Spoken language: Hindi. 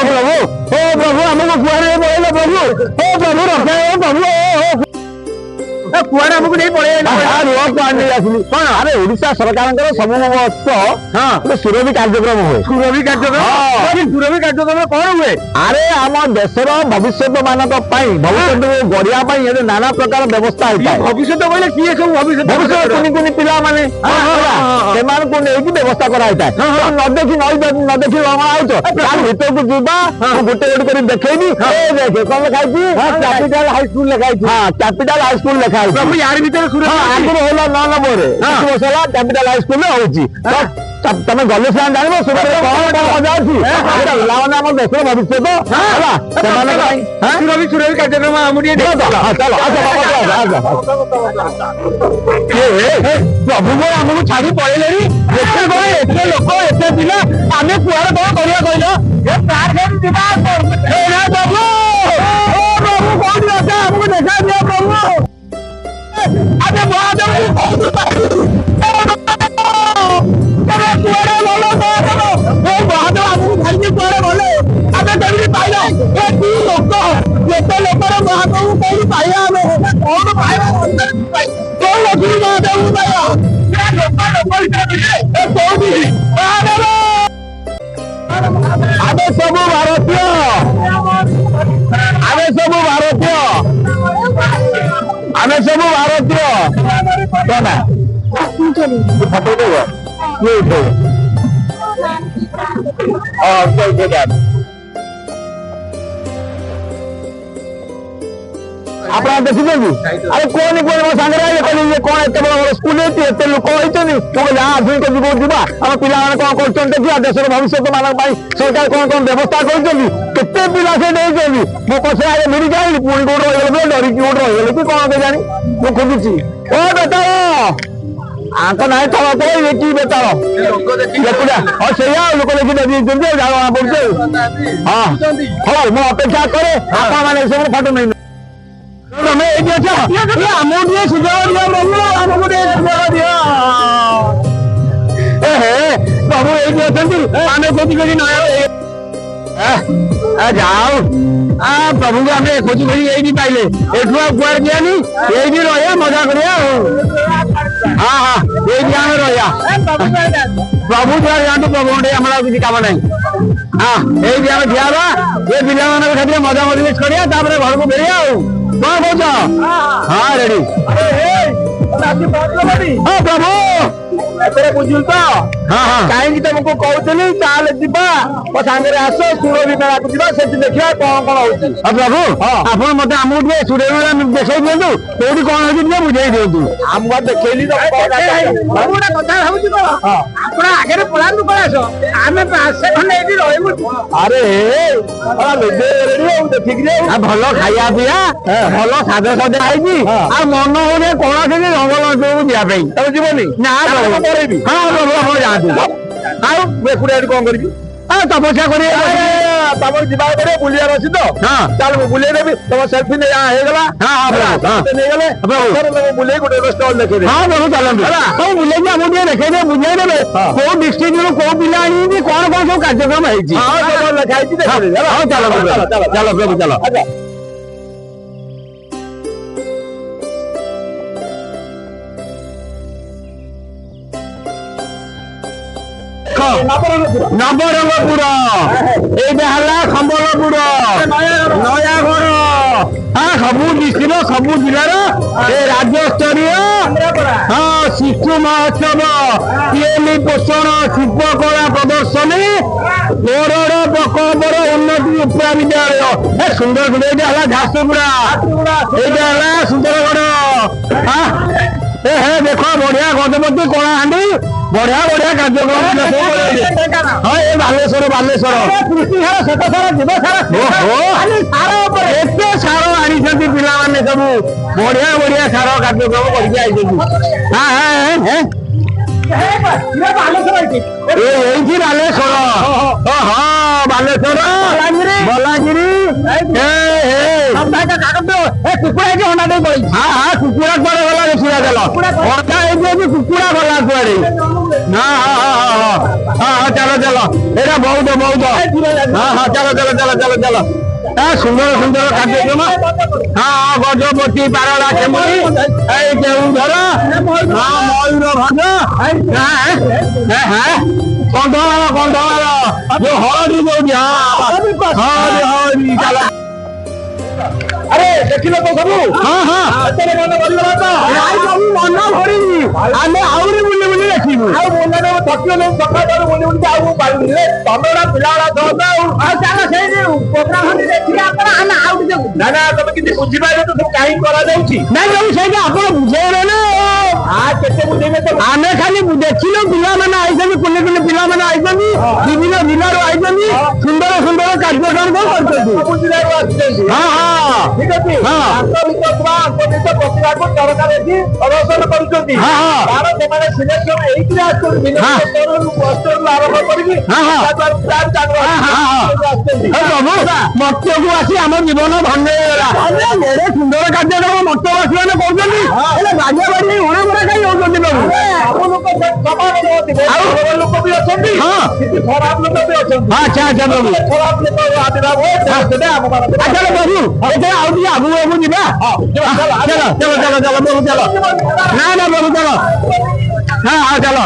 प्रभु हमको कुआरे पड़ेगा प्रभु ओ प्रभु रक्षा प्रभु कुआरे हमको नहीं पड़ेगा अरे ओडिशा सरकार सब वर्ष हाँ सुरभि कार्यक्रम हुए सुरभि कार्यक्रम कौन हुए अरे आम देशर भविष्य मान भविष्य गढ़िया नाना प्रकार व्यवस्था होता है भविष्य कहले किए सब भविष्य कुनि कुनि पिला माने को लेकिन व्यवस्था कराई है न देखी न देखी भीतर को जीवा गोटे गोटे कर देखेबी देखे कौन लिखाई कैपिटल हाई स्कूल लिखाई हाँ कैपिटल हाई स्कूल लिखाई प्रभु यार भीतर आगुरी होला 9 नंबर कैपिटल हाई स्कूल होची तमें गले से जान कौन मजा अच्छी पिलाने आम देश भविष्य तो सुरभि कार्यक्रम प्रभु को आमको छाड़ी पड़े एते लोक एते पिला आम कुआरे कौन करिया कहल प्रभु प्रभु कौन अच्छा हमको देखा दिया प्रभु अरे आमे सब भारतीय आमे सब भारतीय फोटो देव आप देखी अरे कौन कौन मो सांगे कौन एत बड़ स्कूल एत लोक होती आधुनिक जुग जा आम पिला कौन कर देखिए देश भविष्य मान सरकार कौन कौन व्यवस्था करते पिला से नहीं मो पछे आगे मिली जाए पुणी कौट रही डरिकी कौट रही कि कौन के जानी मुझे खोजुची ओ बेताल आंक ना थोड़ा ये की बेताल देखा और से लोक देखी जना पड़े हाँ हाँ मुझे अपेक्षा करे आप फोटो नहीं जाओ प्रभु को आम खोजी खोजी यही पाइले एठू कुआर दियानी यही रहा मजा करिया हाँ हाँ यही आम रहा प्रभु जातु प्रभु हमारा किसी काम ना हाँ यही आम ठिया ये पिला खातिर मजा मजलिस करिया घर को फेरिया कौन कौन हाँ रेडी हाँ प्रभु बुझुल तो हाँ कहीं तुमको कहते चाल जा सागे आस सुरभि मेला को जा देखा कौन कौन हो प्रभु आप मत आमको सुरभि देखा दिखाँ कौटी कौन हो बुझे दिखाँ आम देखी आगे पलांतु कलास आम आसे खंडे अरे देखिक भल खाया पीया भल साजा सजा है मन हो कौन जंगल अंचल को जीवनी ना हाँ प्रभु जातु कौन कर तपस्या कर बुलियार अच्छी तो चल बुले देवी तुम सेल्फी बुले गोटे स्टल देखे हाँ प्रभु चलते बुले आमको देखे बुझे देवे कौ डिस्ट्रिक्ट कौ पिला कौन कौन सब कार्यक्रम चलो चलो प्रभु चलो नवरंगपुर यहाँ खम्बलपुर नयागढ़ हाँ सबू डिस्ट्रिक्ट सबू जिलार राज्य स्तरीय हाँ शिशु महोत्सव पीएमई पोषण शिल्पकला प्रदर्शनी कोरड़ प्रकल्पर उन्नति उपरा विद्यालय सुंदर सुंदर झारसुगुड़ा यहाँ सुंदरगढ़ हाँ देखो बढ़िया गजपति कलाहांडी बढ़िया बढ़िया कार्यक्रम हाँ ये बालेश्वर एते सार आनी पिला सब बढ़िया बढ़िया सार कार्यक्रम करके बालेश्वर हाँ बालेश्वर बलागिरी କୁକୁଡ଼ା ଏଠି ଅଣ୍ଡା ଦେଇ ପଳେଇଛି। ହଁ କୁକୁଡ଼ା କୁଆଡେ ଗଲା ଦେଖିବା ଦେଲ ଅଣ୍ଡା ହେଇଛି କୁକୁଡ଼ା ଗଲା କୁଆଡେ। ହଁ ଚାଲ ଚାଲ ଏଇଟା ବହୁତ ବହୁତ ହଁ ଚାଲ ଚାଲ ଚାଲ ଚାଲ ଚାଲ ସୁନ୍ଦର ସୁନ୍ଦର କାର୍ଯ୍ୟକ୍ରମ। ହଁ ଗଜପତି ପାରଳା କେମୁରି ଏଇ କେଉଁଝର ମୟୂର ଭଞ୍ଜ କନ୍ଧମାଳ କନ୍ଧମାଳ ଯୋଉ ହଳଦୀ ଯୋଉଠି ହଳଦୀ ଚାଲ। ଆରେ ଦେଖିଲ ତ ସବୁ ମନ ଭରିଗଲା ତ ସବୁ ମନ ଭରିନି ଆମେ ଆହୁରି ବୁଲି ବୁଲି ଦେଖିବୁ ଆଉ ମନରେ ଥକିଲେ ସକାଳୁ ବୁଲି ବୁଲି ଆଉ ପାରୁନି ତମେ ପିଲାଗୁଡା ଦବ ଆଉ ଚାଲ ସେଇଠି ପ୍ରୋଗ୍ରାମ ଦେଖିବା ଆମେ ଆଉ ଟିକେ ନା ନା ତମେ କିଛି ବୁଝିପାରିବ ତ ସବୁ କାହିଁକି କରାଯାଉଛି ନାଇଁ ସବୁ ସେଇଟା ଆପଣ ବୁଝେଇବେ ନା କେତେ ବୁଝେଇବେ ତ ଆମେ ଖାଲି ଦେଖିଲୁ ପିଲାମାନେ ଆଇଛନ୍ତି କୁନି କୁନି ପିଲାମାନେ ଆଇଛନ୍ତି ବିଭିନ୍ନ ଜିଲ୍ଲାରୁ ଆଇଛନ୍ତି ସୁନ୍ଦର ସୁନ୍ଦର କାର୍ଯ୍ୟକ୍ରମ କରୁଛନ୍ତି। ଠିକ ଅଛି ପ୍ରତିଭାକୁ ସରକାର ଏଠି ପ୍ରଦର୍ଶନ କରୁଛନ୍ତି ତାର ସେମାନେ ସିଲେକ୍ସନ ଏଇଥିରେ ଆସୁଛନ୍ତି ଆରମ୍ଭ କରିକି ମତ୍ସ୍ୟକୁ ଆସି ଆମ ଜୀବନ ଧନ୍ୟ ହେଇଗଲା। ସୁନ୍ଦର କାର୍ଯ୍ୟକ୍ରମ ମତ୍ସ୍ୟବାସୀ ମାନେ କରୁଛନ୍ତି ହେଲେ ବାଜ୍ୟବାଡି ଉଣାମରା କାହିଁ ହଉଛନ୍ତି ସବୁ ଲୋକ ସମାନ ଆଉ ଲୋକ ବି ଅଛନ୍ତି କିଛି ଖରାପ ଲୋକ ବି ଅଛନ୍ତି। ଆଚ୍ଛା ଆଚ୍ଛା ପ୍ରଭୁ ଖରାପ ଲୋକ ପ୍ରଭୁ ଆଉ ଟିକେ ଆଗକୁ ଆଗକୁ ଯିବା ଚାଲ ଚାଲ ଚାଲ ଚାଲ ପ୍ରଭୁ ଚାଲ ନା ନା ପ୍ରଭୁ ଚାଲ ହଁ ଚାଲ।